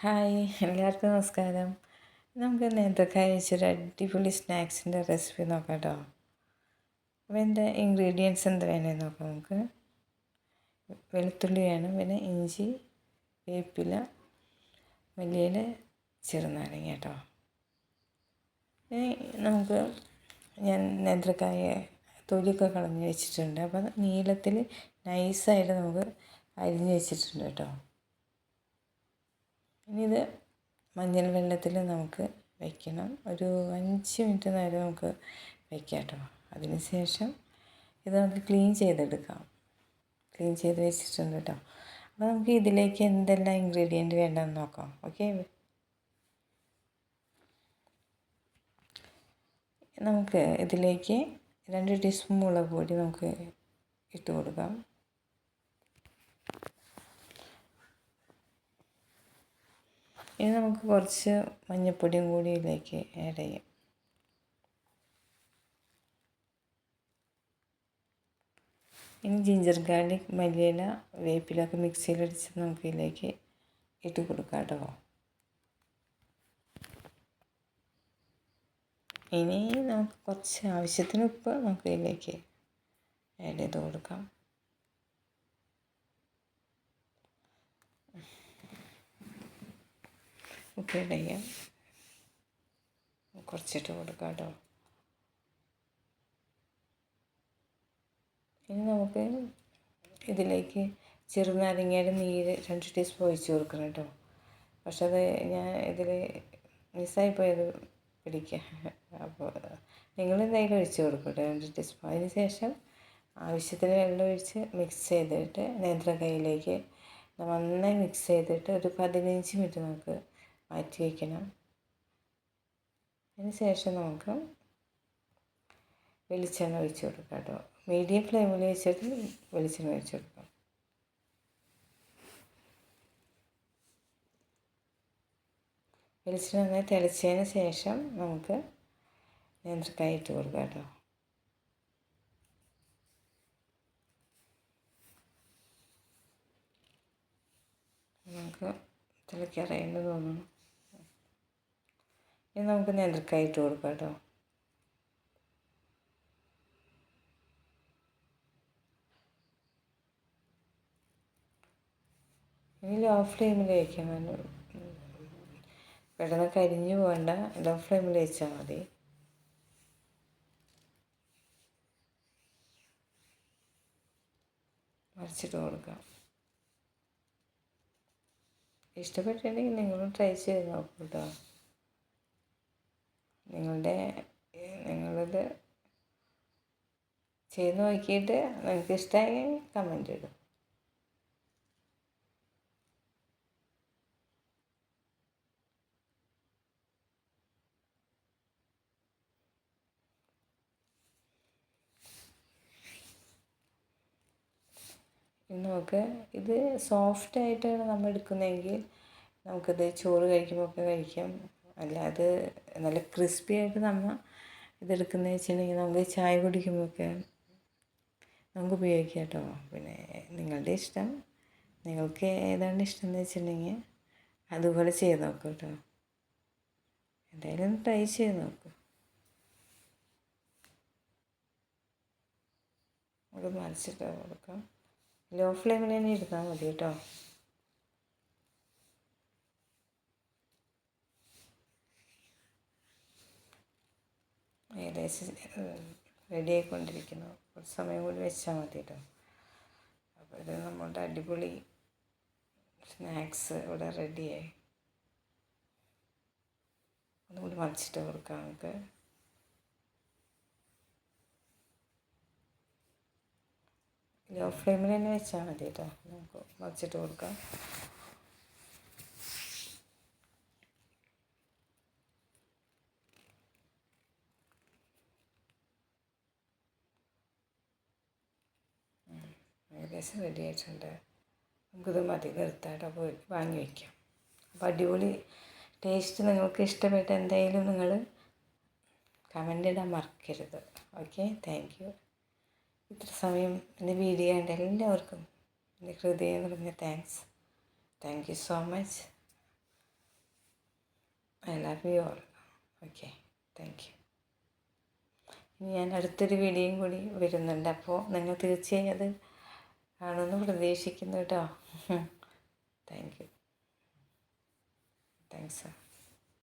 Hi, എല്ലാവർക്കും നമസ്കാരം. നമുക്ക് നേന്ത്രക്കായ വെച്ചൊരു അടിപൊളി സ്നാക്സിൻ്റെ റെസിപ്പി നോക്കാം കേട്ടോ. അപ്പോൾ എൻ്റെ ഇൻഗ്രീഡിയൻസ് എന്ത് വേണമെന്ന് നോക്കാം. നമുക്ക് വെളുത്തുള്ളി വേണം, പിന്നെ ഇഞ്ചി, വേപ്പില, മല്ലിയില, ചെറുനാരങ്ങ കേട്ടോ. നമുക്ക് ഞാൻ നേന്ത്രക്കായ തൊലിയൊക്കെ കളഞ്ഞ് വെച്ചിട്ടുണ്ട്. അപ്പോൾ നീളത്തിൽ നൈസായിട്ട് നമുക്ക് അരിഞ്ഞ് വെച്ചിട്ടുണ്ട് കേട്ടോ. ഇനി ഇത് മഞ്ഞൾ വെള്ളത്തിൽ നമുക്ക് വയ്ക്കണം. ഒരു 5 മിനിറ്റ് നേരം നമുക്ക് വയ്ക്കാം കേട്ടോ. അതിന് ശേഷം ഇത് നമുക്ക് ക്ലീൻ ചെയ്തെടുക്കാം. ക്ലീൻ ചെയ്ത് വെച്ചിട്ടുണ്ട് കേട്ടോ. അപ്പോൾ നമുക്ക് ഇതിലേക്ക് എന്തെല്ലാം ഇൻഗ്രീഡിയൻറ്റ് വേണ്ടതെന്ന് നോക്കാം. ഓക്കെ, നമുക്ക് ഇതിലേക്ക് 2 ടീസ്പൂൺ മുളക് പൊടി നമുക്ക് ഇട്ട് കൊടുക്കാം. ഇനി നമുക്ക് കുറച്ച് മഞ്ഞൾപ്പൊടിയും കൂടി ഇതിലേക്ക് ആഡ് ചെയ്യാം. ഇനി ജിഞ്ചർ ഗാർലിക്, മല്ലിയില, വേപ്പിലൊക്കെ മിക്സിയിലടിച്ച് നമുക്ക് ഇതിലേക്ക് ഇട്ട് കൊടുക്കാം കേട്ടോ. ഇനി നമുക്ക് കുറച്ച് ആവശ്യത്തിന് ഉപ്പ് നമുക്ക് ഇതിലേക്ക് ആഡ് ചെയ്ത് കൊടുക്കാം. ഉപ്പ് ആഡ് ചെയ്യാം, കുറച്ചിട്ട് കൊടുക്കാം കേട്ടോ. ഇനി നമുക്ക് ഇതിലേക്ക് ചെറുനാരങ്ങയുടെ നീര് 2 ടീസ്പൂൺ ഒഴിച്ച് കൊടുക്കണം കേട്ടോ. പക്ഷെ അത് ഞാൻ ഇതിൽ മിസ്സായിപ്പോയത് പിടിക്കുക. അപ്പോൾ നിങ്ങൾ എന്തായാലും ഒഴിച്ച് കൊടുക്കട്ടെ 2 ടീസ്പൂൺ. അതിന് ശേഷം ആവശ്യത്തിന് വെള്ളം ഒഴിച്ച് മിക്സ് ചെയ്തിട്ട് നേന്ത്രക്കായയിലേക്ക് നന്നായി മിക്സ് ചെയ്തിട്ട് ഒരു 15 മിനിറ്റ് നമുക്ക് മാറ്റി വയ്ക്കണം. അതിന് ശേഷം നമുക്ക് വെളിച്ചെണ്ണ ഒഴിച്ച് കൊടുക്കാം കേട്ടോ. മീഡിയം ഫ്ലെയിമിൽ വെച്ചിട്ട് വെളിച്ചെണ്ണ ഒഴിച്ച് കൊടുക്കാം. വെളിച്ചെണ്ണ നന്നായി തിളച്ചതിന് ശേഷം നമുക്ക് നേന്ത്രക്കായ ഇട്ട് കൊടുക്കാം കേട്ടോ. നമുക്ക് തിളയ്ക്കറിയെന്ന് തോന്നുന്നു. ഇനി നമുക്ക് നേന്ത്രക്കായ ഇട്ട് കൊടുക്കാം കേട്ടോ. ഇനി ലോ ഫ്ലെയിമിൽ വയ്ക്കണം. പെട്ടെന്ന് കരിഞ്ഞു പോകണ്ട, ലോ ഫ്ലെയിമിൽ വെച്ചാൽ മതി. മറിച്ചിട്ട് കൊടുക്കാം. ഇഷ്ടപ്പെട്ടിട്ടുണ്ടെങ്കിൽ നിങ്ങളും ട്രൈ ചെയ്ത് നോക്കൂ കേട്ടോ. നിങ്ങളിത് ചെയ്ത് നോക്കിയിട്ട് നിങ്ങൾക്ക് ഇഷ്ടമായി കമൻറ്റ് ഇടും. നമുക്ക് ഇത് സോഫ്റ്റായിട്ടാണ് നമ്മൾ എടുക്കുന്നതെങ്കിൽ നമുക്കിത് ചോറ് കഴിക്കുമ്പോൾ ഒക്കെ കഴിക്കാം. അല്ലാതെ നല്ല ക്രിസ്പി ആയിട്ട് നമ്മൾ ഇതെടുക്കുന്നത് വെച്ചിട്ടുണ്ടെങ്കിൽ നമുക്ക് ചായ കുടിക്കുമ്പോഴൊക്കെ നമുക്ക് ഉപയോഗിക്കാം കേട്ടോ. പിന്നെ നിങ്ങളുടെ ഇഷ്ടം, നിങ്ങൾക്ക് ഏതാണ് ഇഷ്ടം എന്ന് വെച്ചിട്ടുണ്ടെങ്കിൽ അതുപോലെ ചെയ്ത് നോക്കൂ കേട്ടോ. എന്തായാലും ട്രൈ ചെയ്ത് നോക്കൂ. നമുക്ക് മറിച്ചിട്ട് കൊടുക്കാം. ലോ ഫ്ലെയിമിൽ തന്നെ ഇരുന്നാൽ മതി കേട്ടോ. ഏകദേശം റെഡി ആയിക്കൊണ്ടിരിക്കുന്നു. കുറച്ച് സമയം കൂടി വെച്ചാൽ മതി കേട്ടോ. അപ്പോൾ ഇത് നമ്മുടെ അടിപൊളി സ്നാക്സ് ഇവിടെ റെഡിയായി. ഒന്നുകൂടി മറിച്ചിട്ട് കൊടുക്കാം നമുക്ക്. ലോ ഫ്ലെയിമിൽ തന്നെ വെച്ചാൽ മതി കേട്ടോ. നമുക്ക് മറിച്ചിട്ട് കൊടുക്കാം. ഏകദേശം റെഡി ആയിട്ടുണ്ട്. നമുക്കിത് മതി, നിർത്താം കേട്ടോ. പോയി വാങ്ങി വയ്ക്കാം. അപ്പോൾ അടിപൊളി ടേസ്റ്റ് നിങ്ങൾക്ക് ഇഷ്ടപ്പെട്ട എന്തായാലും നിങ്ങൾ കമൻ്റ് ഇടാൻ മറക്കരുത്. Okay, thank you. ഇത്ര സമയം എൻ്റെ വീഡിയോ കണ്ട എല്ലാവർക്കും എൻ്റെ ഹൃദയം നിറഞ്ഞ thanks. Thank you so much. I love you all. Okay, thank you. ഇനി ഞാൻ അടുത്തൊരു വീഡിയോയും കൂടി വരുന്നുണ്ട്. അപ്പോൾ നിങ്ങൾ തീർച്ചയായും അത് കാണുമെന്ന് പ്രതീക്ഷിക്കുന്നു കേട്ടോ. Thank you. താങ്ക്സ്.